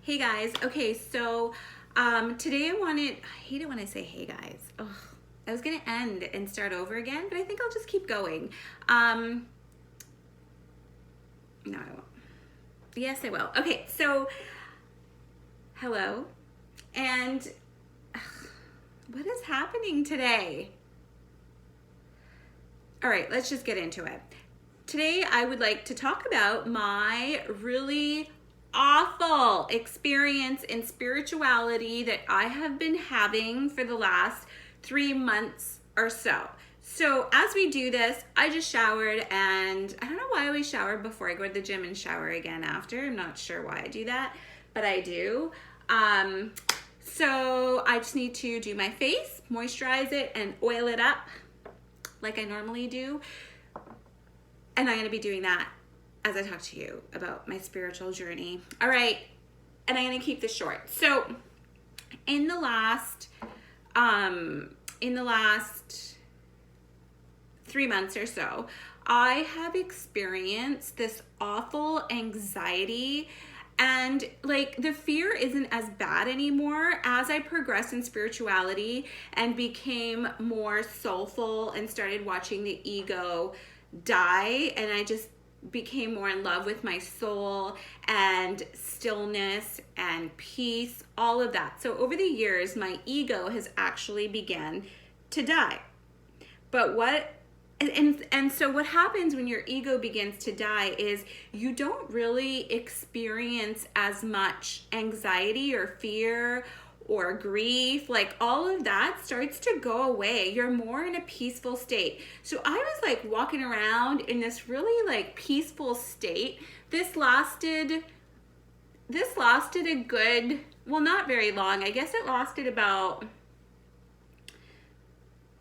Hey guys, okay, so today I hate it when I say hey guys. Ugh, I was gonna end and start over again, but I think I'll just keep going. No, I won't. Yes, I will. Okay, so hello, and what is happening today? All right, let's just get into it. Today, I would like to talk about my really awful experience in spirituality that I have been having for the last 3 months or so. So as we do this, I just showered, and I don't know why I always shower before I go to the gym and shower again after. I'm not sure why I do that, but I do. So I just need to do my face, moisturize it, and oil it up like I normally do. And I'm going to be doing that as I talk to you about my spiritual journey. All right. And I'm going to keep this short. So in the last 3 months or so, I have experienced this awful anxiety, and like the fear isn't as bad anymore as I progressed in spirituality and became more soulful and started watching the ego die, and I just became more in love with my soul and stillness and peace, all of that. So over the years, my ego has actually began to die. But so what happens when your ego begins to die is you don't really experience as much anxiety or fear or grief. Like all of that starts to go away. You're more in a peaceful state. So I was like walking around in this really like peaceful state. This lasted a good, well, not very long. I guess it lasted about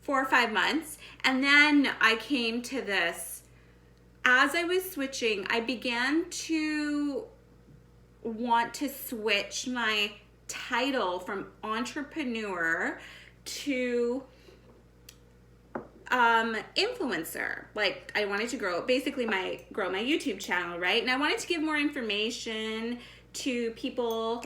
4 or 5 months. And then I came to this, as I was switching, I began to want to switch my title from entrepreneur to influencer. Like I wanted to grow my YouTube channel, right? And I wanted to give more information to people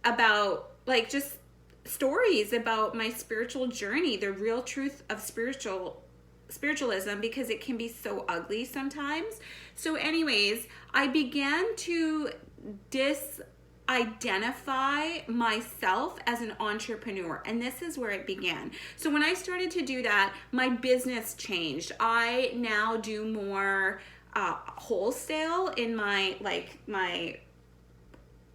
about like just stories about my spiritual journey, the real truth of spiritualism, because it can be so ugly sometimes. So anyways, I began to disidentify myself as an entrepreneur, and this is where it began. So when I started to do that, my business changed. I now do more wholesale in my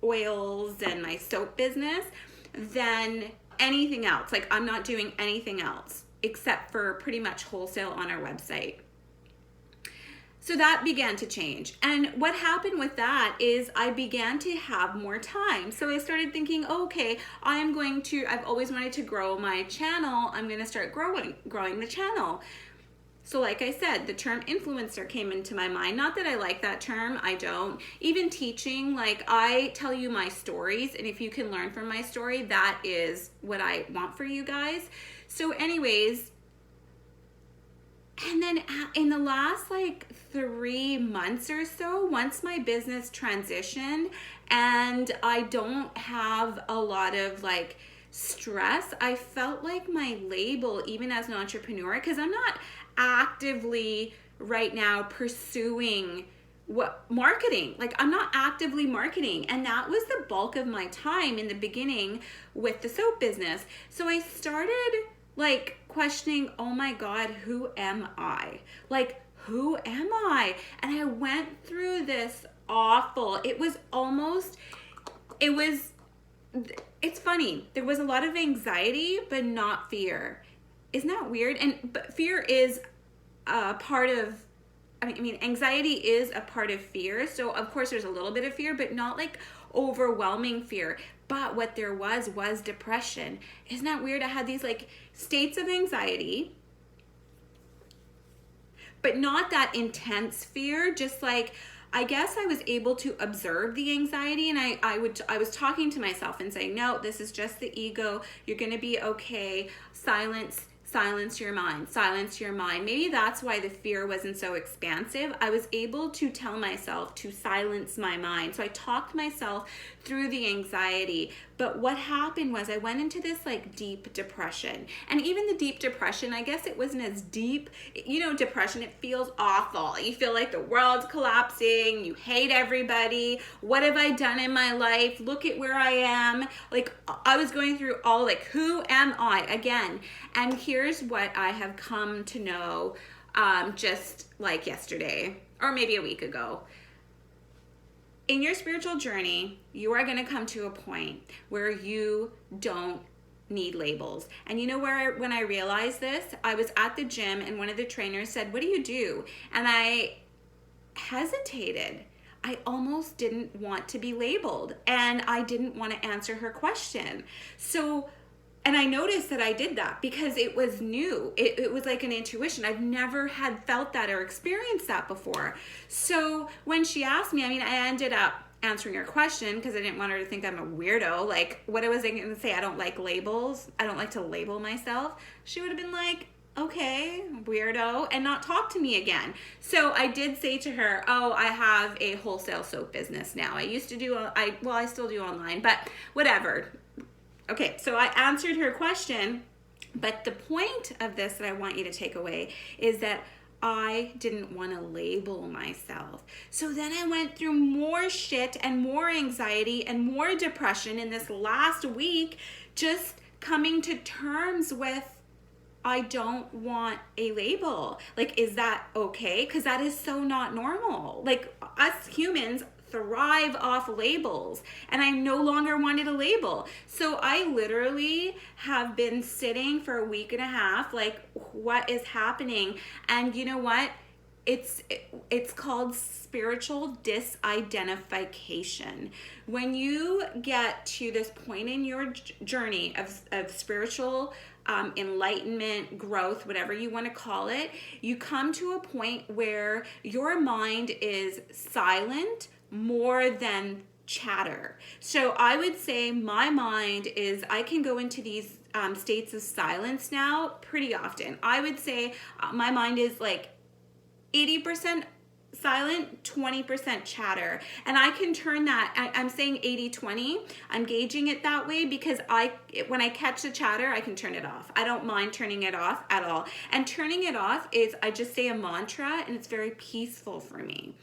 oils and my soap business than anything else. Like I'm not doing anything else except for pretty much wholesale on our website. So that began to change. And what happened with that is I began to have more time. So I started thinking, okay, I've always wanted to grow my channel. I'm going to start growing the channel. So like I said, the term influencer came into my mind. Not that I like that term, I don't. Even teaching, like I tell you my stories, and if you can learn from my story, that is what I want for you guys. So anyways, and then in the last 3 months or so, once my business transitioned and I don't have a lot of stress, I felt like my label, even as an entrepreneur, because I'm not actively right now pursuing marketing. I'm not actively marketing, and that was the bulk of my time in the beginning with the soap business. So I started questioning, oh my God, who am I? Who am I? And I went through this awful, it's funny. There was a lot of anxiety, but not fear. Isn't that weird? But fear is a part of, anxiety is a part of fear. So of course there's a little bit of fear, but not overwhelming fear. But what there was depression. Isn't that weird? I had these states of anxiety, but not that intense fear. Just I guess I was able to observe the anxiety, and I was talking to myself and saying, no, this is just the ego. You're going to be okay. Silence silence your mind, silence your mind. Maybe that's why the fear wasn't so expansive. I was able to tell myself to silence my mind. So I talked myself through the anxiety. But what happened was I went into this like deep depression. And even the deep depression, I guess it wasn't as deep. You know, depression, it feels awful. You feel like the world's collapsing. You hate everybody. What have I done in my life? Look at where I am. Like I was going through all like, who am I again? And here's what I have come to know just like yesterday or maybe a week ago. In your spiritual journey, you are going to come to a point where you don't need labels. And you know when I realized this, I was at the gym and one of the trainers said, "What do you do?" And I hesitated. I almost didn't want to be labeled and I didn't want to answer her question. And I noticed that I did that because it was new. It was like an intuition. I've never had felt that or experienced that before. So when she asked me, I ended up answering her question because I didn't want her to think I'm a weirdo. Like, what was I going to say? I don't like labels. I don't like to label myself. She would have been like, okay, weirdo, and not talk to me again. So I did say to her, oh, I have a wholesale soap business now. I used to do, I still do online, but whatever. Okay, so I answered her question, but the point of this that I want you to take away is that I didn't want to label myself. So then I went through more shit and more anxiety and more depression in this last week, just coming to terms with I don't want a label. Like, is that okay? Because that is so not normal. Like, us humans thrive off labels, and I no longer wanted a label. So I literally have been sitting for a week and a half, like, what is happening? And you know what? It's called spiritual disidentification. When you get to this point in your journey of spiritual enlightenment, growth, whatever you want to call it, you come to a point where your mind is silent more than chatter. So I would say my mind is, I can go into these states of silence now pretty often. I would say my mind is like 80% silent, 20% chatter. And I can turn that, I'm saying 80-20. I'm gauging it that way because when I catch the chatter, I can turn it off. I don't mind turning it off at all. And turning it off is, I just say a mantra and it's very peaceful for me.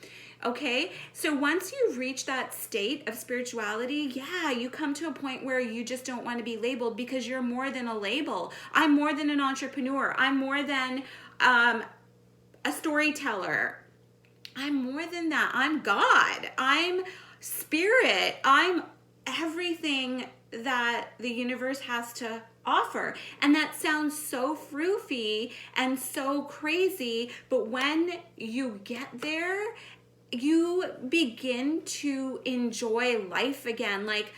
Okay, so once you've reached that state of spirituality, yeah, you come to a point where you just don't want to be labeled because you're more than a label. I'm more than an entrepreneur. I'm more than a storyteller. I'm more than that. I'm God. I'm spirit. I'm everything that the universe has to offer. And that sounds so froofy and so crazy, but when you get there, you begin to enjoy life again. Like,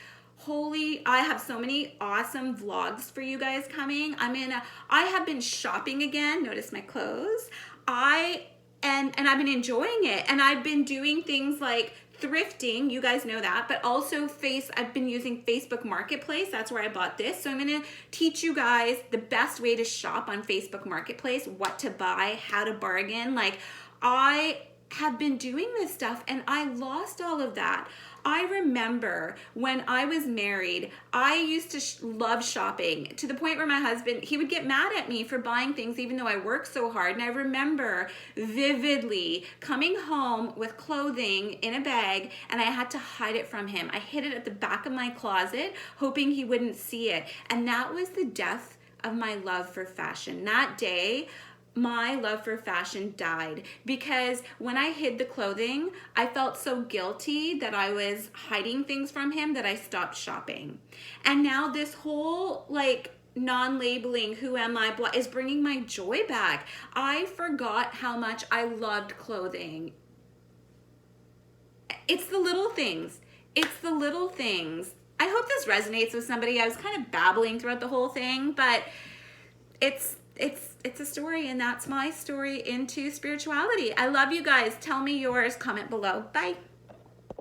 I have so many awesome vlogs for you guys coming. I have been shopping again. Notice my clothes. And I've been enjoying it. And I've been doing things like thrifting, you guys know that, but also I've been using Facebook Marketplace. That's where I bought this. So I'm going to teach you guys the best way to shop on Facebook Marketplace, what to buy, how to bargain. Like, I have been doing this stuff and I lost all of that. I remember when I was married, I used to love shopping to the point where my husband, he would get mad at me for buying things even though I worked so hard. And I remember vividly coming home with clothing in a bag and I had to hide it from him. I hid it at the back of my closet, hoping he wouldn't see it. And that was the death of my love for fashion. That day, my love for fashion died because when I hid the clothing, I felt so guilty that I was hiding things from him that I stopped shopping. And now this whole like non-labeling, who am I, is bringing my joy back. I forgot how much I loved clothing. It's the little things. It's the little things. I hope this resonates with somebody. I was kind of babbling throughout the whole thing, but it's a story, and that's my story into spirituality. I love you guys. Tell me yours. Comment below. Bye.